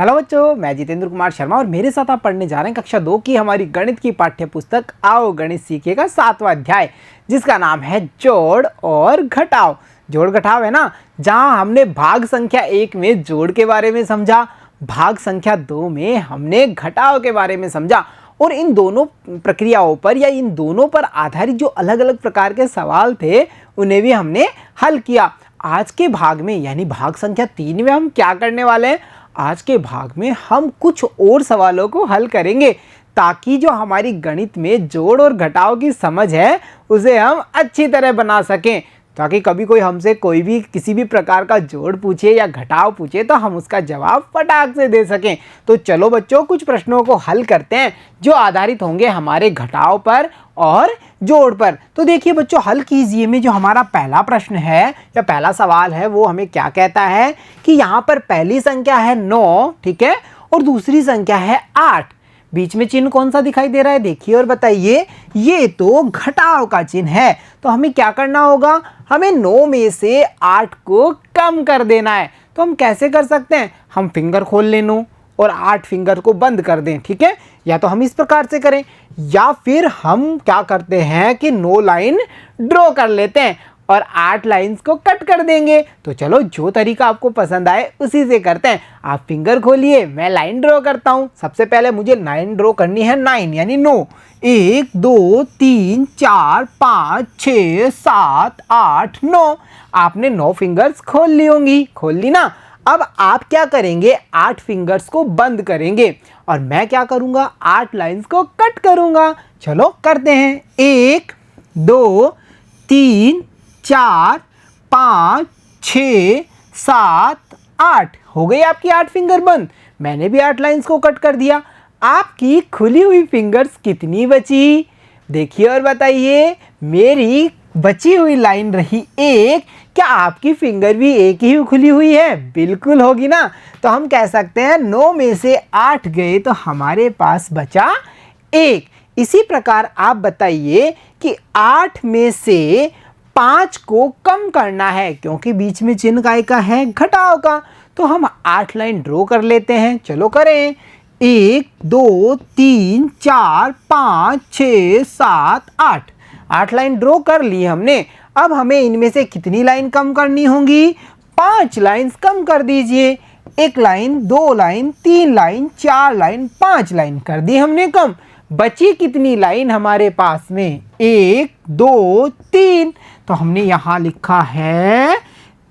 Hello बच्चों, मैं जितेंद्र कुमार शर्मा और मेरे साथ आप पढ़ने जा रहे हैं कक्षा 2 की हमारी गणित की पाठ्य पुस्तक आओ गणित सीखेगा 7वां अध्याय, जिसका नाम है जोड़ और घटाव। जोड़ घटाव है ना, जहां हमने भाग संख्या 1 में जोड़ के बारे में समझा, भाग संख्या 2 में हमने घटाव के बारे में समझा और इन दोनों प्रक्रियाओं पर या इन दोनों पर आधारित जो अलग अलग प्रकार के सवाल थे उन्हें भी हमने हल किया। आज के भाग में यानी भाग संख्या 3 में हम क्या करने वाले हैं? आज के भाग में हम कुछ और सवालों को हल करेंगे ताकि जो हमारी गणित में जोड़ और घटाव की समझ है उसे हम अच्छी तरह बना सकें, ताकि कभी कोई हमसे कोई भी किसी भी प्रकार का जोड़ पूछे या घटाव पूछे तो हम उसका जवाब फटाक से दे सकें। तो चलो बच्चों, कुछ प्रश्नों को हल करते हैं जो आधारित होंगे हमारे घटाव पर और जोड़ पर। तो देखिए बच्चों, हल कीजिए में जो हमारा पहला प्रश्न है या पहला सवाल है वो हमें क्या कहता है कि यहाँ पर पहली संख्या है 9, ठीक है, और दूसरी संख्या है 8। बीच में चिन्ह कौन सा दिखाई दे रहा है देखिए और बताइए। ये तो घटाव का चिन्ह है, तो हमें क्या करना होगा? हमें 9 में से 8 को कम कर देना है। तो हम कैसे कर सकते हैं? हम फिंगर खोल लें 9 और 8 फिंगर को बंद कर दें, ठीक है। या तो हम इस प्रकार से करें या फिर हम क्या करते हैं कि 9 लाइन ड्रॉ कर लेते हैं और 8 लाइंस को कट कर देंगे। तो चलो, जो तरीका आपको पसंद आए उसी से करते हैं। आप फिंगर खोलिए, मैं लाइन ड्रॉ करता हूँ। सबसे पहले मुझे लाइन ड्रॉ करनी है 9 यानी 9। 1 2 3 4 5 6 7 8 9। आपने 9 फिंगर्स खोल ली होंगी, खोल ली ना। अब आप क्या करेंगे? 8 फिंगर्स को बंद करेंगे और मैं क्या करूँगा? 8 लाइंस को कट करूँगा। चलो करते हैं। 1 2 3 4 5 6 7 8। हो गई आपकी 8 फिंगर बंद। मैंने भी 8 लाइंस को कट कर दिया। आपकी खुली हुई फिंगर्स कितनी बची देखिए और बताइए। मेरी बची हुई लाइन रही 1। क्या आपकी फिंगर भी एक ही खुली हुई है? बिल्कुल होगी ना। तो हम कह सकते हैं 9 में से 8 गए तो हमारे पास बचा 1। इसी प्रकार आप बताइए कि 8 में से 5 को कम करना है, क्योंकि बीच में चिन्ह काय का है? घटाव का। तो हम 8 लाइन ड्रॉ कर लेते हैं। चलो करें। 1 2 3 4 5 6 7 8। 8 लाइन ड्रॉ कर ली हमने। अब हमें इनमें से कितनी लाइन कम करनी होंगी? 5 लाइन्स कम कर दीजिए। 1 line 2 line 3 line 4 line 5 line कर दी हमने कम। बची कितनी लाइन हमारे पास में? 1 2 3। तो हमने यहाँ लिखा है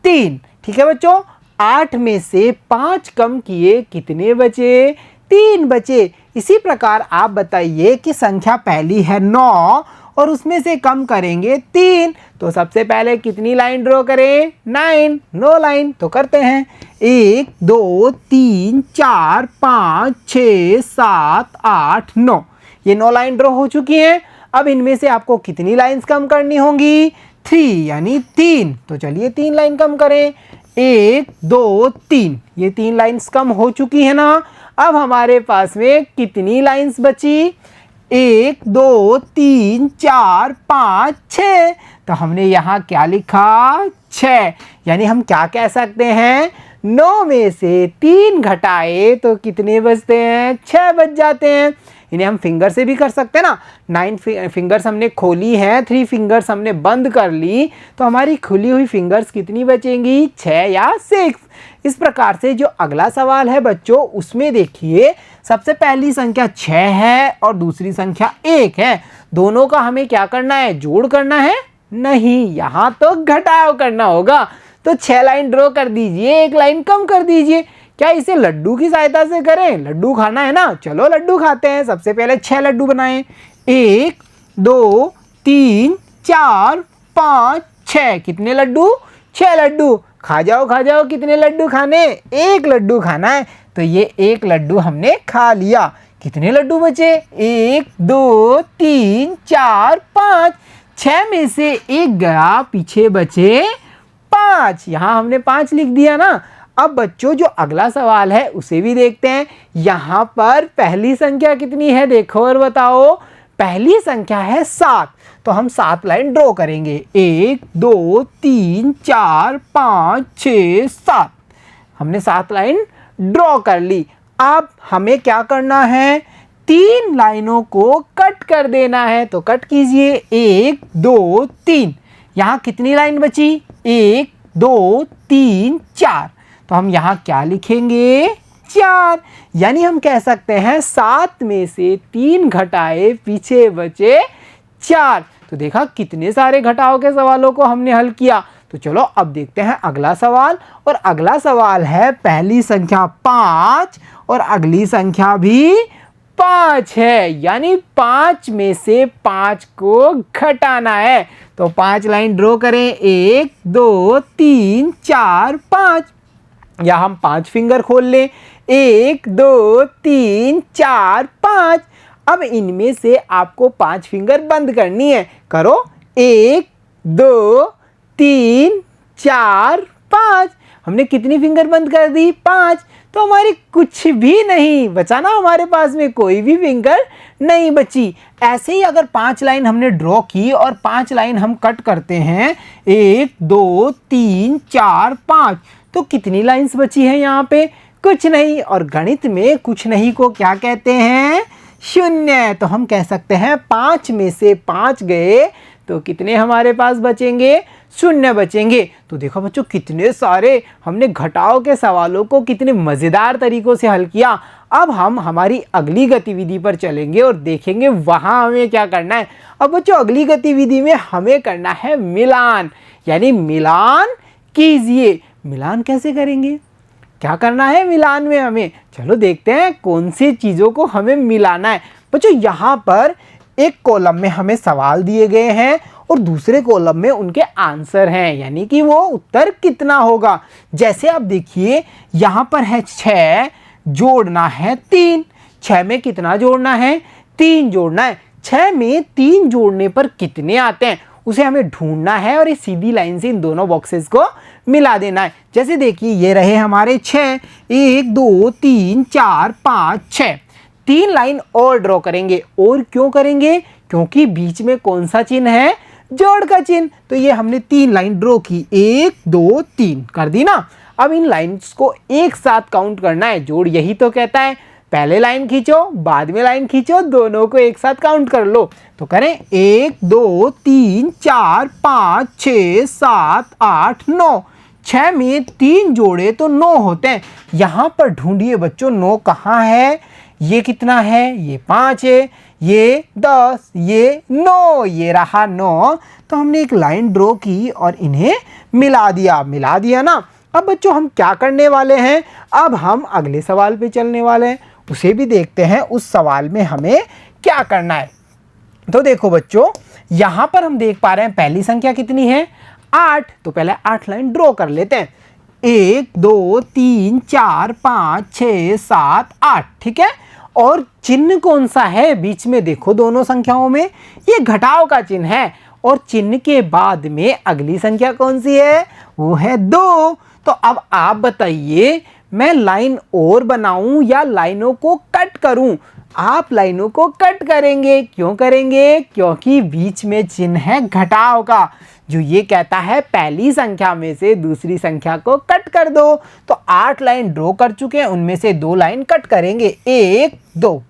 3, ठीक है बच्चों। 8 में से 5 कम किए, कितने बचे? 3 बचे। इसी प्रकार आप बताइए कि संख्या पहली है 9 और उसमें से कम करेंगे 3, तो सबसे पहले कितनी लाइन ड्रॉ करें? 9 लाइन। तो करते हैं। 1 2 3 4 5 6 7 8 9। ये 9 लाइन ड्रॉ हो चुकी हैं। अब इनमें से आपको कितनी लाइंस कम करनी होंगी? 3 यानी 3। तो चलिए 3 लाइन कम करें। 1 2 3। ये 3 लाइंस कम हो चुकी है ना। अब हमारे पास में कितनी लाइंस बची? 1 2 3 4 5 6। तो हमने यहाँ क्या लिखा? 6। यानी हम क्या कह सकते हैं? 9 में से 3 घटाए तो कितने बचते हैं? 6 बच जाते हैं। इन्हें हम फिंगर से भी कर सकते हैं ना। 9 फिंगर्स हमने खोली हैं, 3 फिंगर्स हमने बंद कर ली, तो हमारी खुली हुई फिंगर्स कितनी बचेंगी? 6 या 6। इस प्रकार से जो अगला सवाल है बच्चों, उसमें देखिए सबसे पहली संख्या 6 है और दूसरी संख्या 1 है। दोनों का हमें क्या करना है? जोड़ करना है? नहीं, यहाँ तो घटाव करना होगा। तो 6 लाइन ड्रॉ कर दीजिए, 1 लाइन कम कर दीजिए। क्या इसे लड्डू की सहायता से करें? लड्डू खाना है ना, चलो लड्डू खाते हैं। सबसे पहले 6 लड्डू बनाएं। 1 2 3 4 5 6। कितने लड्डू? 6 लड्डू। खा जाओ खा जाओ। कितने लड्डू खाने? 1 लड्डू खाना है। तो ये 1 लड्डू हमने खा लिया। कितने लड्डू बचे? 1 2 3 4 5। 6 में से 1 गया, पीछे बचे 5। यहाँ हमने 5 लिख दिया ना। अब बच्चों जो अगला सवाल है उसे भी देखते हैं। यहाँ पर पहली संख्या कितनी है देखो और बताओ। पहली संख्या है 7, तो हम 7 लाइन ड्रॉ करेंगे। 1 2 3 4 5 6 7। हमने 7 लाइन ड्रॉ कर ली। अब हमें क्या करना है, 3 लाइनों को कट कर देना है। तो कट कीजिए, 1 2 3। यहाँ कितनी लाइन बची, 1 2 3 4। तो हम यहाँ क्या लिखेंगे, 4। यानी हम कह सकते हैं 7 में से 3 घटाए पीछे बचे 4। तो देखा कितने सारे घटाव के सवालों को हमने हल किया। तो चलो अब देखते हैं अगला सवाल। और अगला सवाल है पहली संख्या 5 और अगली संख्या भी 5 है, यानी 5 में से 5 को घटाना है। तो 5 लाइन ड्रॉ करें, 1 2 3 4 5। या हम 5 फिंगर खोल लें, 1 2 3 4 5। अब इनमें से आपको 5 फिंगर बंद करनी है। करो, 1 2 3 4 5। हमने कितनी फिंगर बंद कर दी, 5। तो हमारी कुछ भी नहीं बचा ना, हमारे पास में कोई भी फिंगर नहीं बची। ऐसे ही अगर 5 लाइन हमने ड्रॉ की और 5 लाइन हम कट करते हैं, 1 2 3 4 5, तो कितनी लाइंस बची हैं यहाँ पे, कुछ नहीं। और गणित में कुछ नहीं को क्या कहते हैं, शून्य। तो हम कह सकते हैं 5 में से 5 गए तो कितने हमारे पास बचेंगे, शून्य बचेंगे। तो देखो बच्चों कितने सारे हमने घटाव के सवालों को कितने मज़ेदार तरीकों से हल किया। अब हम हमारी अगली गतिविधि पर चलेंगे और देखेंगे वहाँ हमें क्या करना है। अब बच्चों अगली गतिविधि में हमें करना है मिलान, यानी मिलान कीजिए। मिलान कैसे करेंगे, क्या करना है मिलान में हमें, चलो देखते हैं कौन सी चीज़ों को हमें मिलाना है। बच्चों यहाँ पर एक कॉलम में हमें सवाल दिए गए हैं और दूसरे कॉलम में उनके आंसर हैं, यानी कि वो उत्तर कितना होगा। जैसे आप देखिए यहाँ पर है 6, जोड़ना है 3। 6 में कितना जोड़ना है, 3 जोड़ना है। 6 में 3 जोड़ने पर कितने आते हैं उसे हमें ढूंढना है और इस सीधी लाइन से इन दोनों बॉक्सेस को मिला देना है। जैसे देखिए ये रहे हमारे 6, 1 2 3 4 5 6। 3 लाइन और ड्रॉ करेंगे। और क्यों करेंगे, क्योंकि बीच में कौन सा चिन्ह है, जोड़ का चिन्ह। तो ये हमने 3 लाइन ड्रॉ की, 1 2 3 कर दी ना। अब इन लाइन्स को एक साथ काउंट करना है, जोड़ यही तो कहता है। पहले लाइन खींचो, बाद में लाइन खींचो, दोनों को एक साथ काउंट कर लो। तो करें 1 2 3 4 5 6 7 8 9। 6 में 3 जोड़े तो 9 होते हैं। यहाँ पर ढूंढिए बच्चों 9 कहाँ है, ये कितना है, ये 5 है, ये 10, ये 9, ये रहा 9। तो हमने एक लाइन ड्रॉ की और इन्हें मिला दिया ना। अब बच्चों हम क्या करने वाले हैं, अब हम अगले सवाल पे चलने वाले हैं, उसे भी देखते हैं उस सवाल में हमें क्या करना है। तो देखो बच्चों यहाँ पर हम देख पा रहे हैं पहली संख्या कितनी है, 8। तो पहले 8 लाइन ड्रॉ कर लेते हैं, 1 2 3 4 5 6 7 8, ठीक है। और चिन्ह कौन सा है बीच में, देखो दोनों संख्याओं में ये घटाव का चिन्ह है। और चिन्ह के बाद में अगली संख्या कौन सी है, वो है 2। तो अब आप बताइए मैं लाइन और बनाऊं या लाइनों को कट करूं। आप लाइनों को कट करेंगे, क्यों करेंगे, क्योंकि बीच में चिन्ह है घटाव का, जो ये कहता है पहली संख्या में से दूसरी संख्या को कट कर दो। तो 8 लाइन ड्रॉ कर चुके हैं, उनमें से 2 लाइन कट करेंगे, 1 2।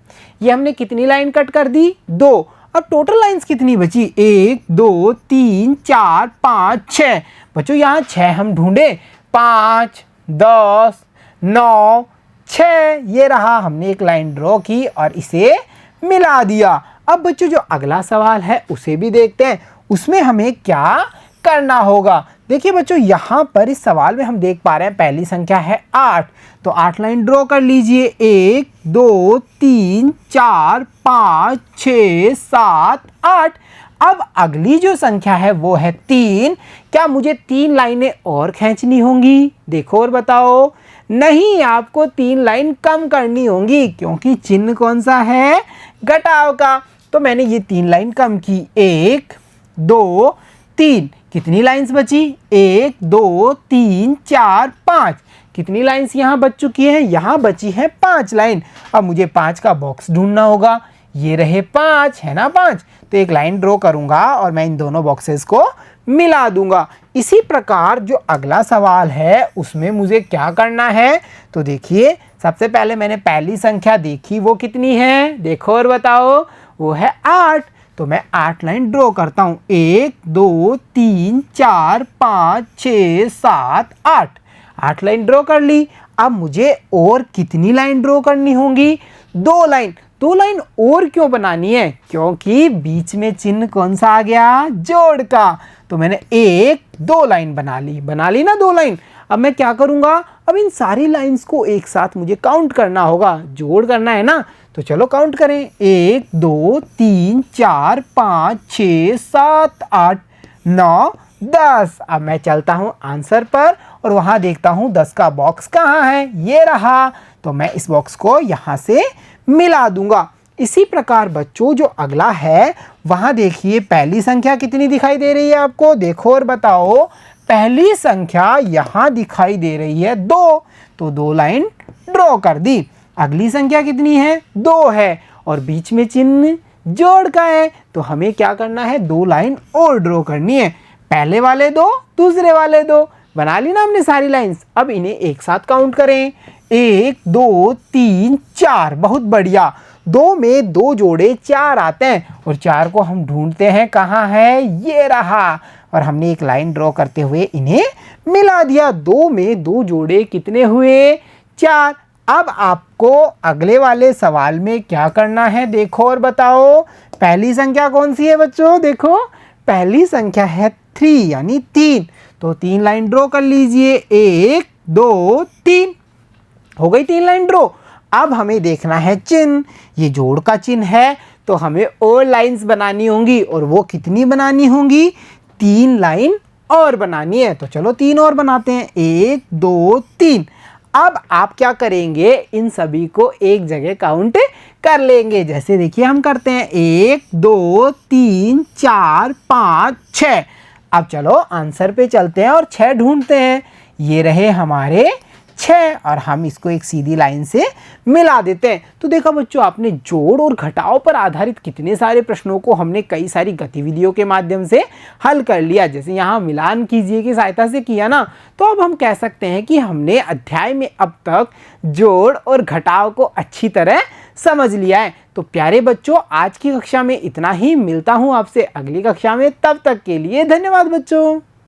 ये हमने कितनी लाइन कट कर दी, 2। अब टोटल लाइंस कितनी बची, 1 2 3 4 5 6। बच्चों यहाँ 6 हम ढूंढे, 5 10 9 6, ये रहा। हमने एक लाइन ड्रॉ की और इसे मिला दिया। अब बच्चों जो अगला सवाल है उसे भी देखते हैं, उसमें हमें क्या करना होगा। देखिए बच्चों यहाँ पर इस सवाल में हम देख पा रहे हैं पहली संख्या है 8। तो 8 लाइन ड्रॉ कर लीजिए, 1 2 3 4 5 6 7 8। अब अगली जो संख्या है वो है 3। क्या मुझे 3 लाइनें और खींचनी होंगी, देखो और बताओ। नहीं, आपको 3 लाइन कम करनी होंगी, क्योंकि चिन्ह कौन सा है, घटाव का। तो मैंने ये 3 लाइन कम की, 1 2 3। कितनी लाइंस बची, 1 2 3 4 5। कितनी लाइंस यहाँ बच चुकी हैं, यहाँ बची है 5 लाइन। अब मुझे 5 का बॉक्स ढूंढना होगा, ये रहे 5, है ना 5। तो एक लाइन ड्रॉ करूंगा और मैं इन दोनों बॉक्सेस को मिला दूंगा। इसी प्रकार जो अगला सवाल है उसमें मुझे क्या करना है, तो देखिए सबसे पहले मैंने पहली संख्या देखी, वो कितनी है देखो और बताओ, वो है 8। तो मैं 8 लाइन ड्रॉ करता हूँ, 1 2 3 4 5 6 7 8। 8 लाइन ड्रॉ कर ली। अब मुझे और कितनी लाइन ड्रॉ करनी होंगी? 2 लाइन। 2 लाइन और क्यों बनानी है? क्योंकि बीच में चिन्ह कौन सा आ गया? जोड़ का। तो मैंने 1 2 लाइन बना ली ना 2 लाइन। अब मैं क्या करूँगा? अब इन सारी लाइंस को एक साथ मुझे काउंट करना होगा, जोड़ करना है ना। तो चलो काउंट करें, 1 2 3 4 5 6 7 8 9 10। अब मैं चलता हूँ आंसर पर और वहाँ देखता हूँ 10 का बॉक्स कहाँ है, ये रहा। तो मैं इस बॉक्स को यहाँ से मिला दूंगा। इसी प्रकार बच्चों जो अगला है वहाँ देखिए पहली संख्या कितनी दिखाई दे रही है आपको, देखो और बताओ। पहली संख्या यहाँ दिखाई दे रही है 2, तो 2 लाइन ड्रॉ कर दी। अगली संख्या कितनी है? 2 है और बीच में चिन्ह जोड़ का है, तो हमें क्या करना है? 2 लाइन और ड्रॉ करनी है। पहले वाले 2, दूसरे वाले 2, बना ली ना हमने सारी लाइंस। अब इन्हें एक साथ काउंट करें, 1 2 3 4। बहुत बढ़िया, 2 में 2 जोड़े 4 आते हैं और 4 को हम ढूंढते हैं कहाँ है, ये रहा। और हमने एक लाइन ड्रॉ करते हुए इन्हें मिला दिया। 2 में 2 जोड़े कितने हुए? 4। अब आपको अगले वाले सवाल में क्या करना है देखो और बताओ। पहली संख्या कौन सी है बच्चों? देखो पहली संख्या है 3 यानी 3, तो 3 लाइन ड्रॉ कर लीजिए, 1 2 3। हो गई 3 लाइन ड्रॉ। अब हमें देखना है चिन्ह, ये जोड़ का चिन्ह है, तो हमें और लाइंस बनानी होंगी। और वो कितनी बनानी होंगी? 3 लाइन और बनानी है। तो चलो 3 और बनाते हैं, 1 2 3। अब आप क्या करेंगे? इन सभी को एक जगह काउंट कर लेंगे। जैसे देखिए हम करते हैं, 1 2 3 4 5 6। अब चलो आंसर पे चलते हैं और 6 ढूंढते हैं। ये रहे हमारे 6 और हम इसको एक सीधी लाइन से मिला देते हैं। तो देखा बच्चों, आपने जोड़ और घटाव पर आधारित कितने सारे प्रश्नों को हमने कई सारी गतिविधियों के माध्यम से हल कर लिया। जैसे यहाँ मिलान कीजिए की सहायता से किया ना, तो अब हम कह सकते हैं कि हमने अध्याय में अब तक जोड़ और घटाव को अच्छी तरह समझ लिया है। तो प्यारे बच्चों, आज की कक्षा में इतना ही। मिलता हूँ आपसे अगली कक्षा में, तब तक के लिए धन्यवाद बच्चों।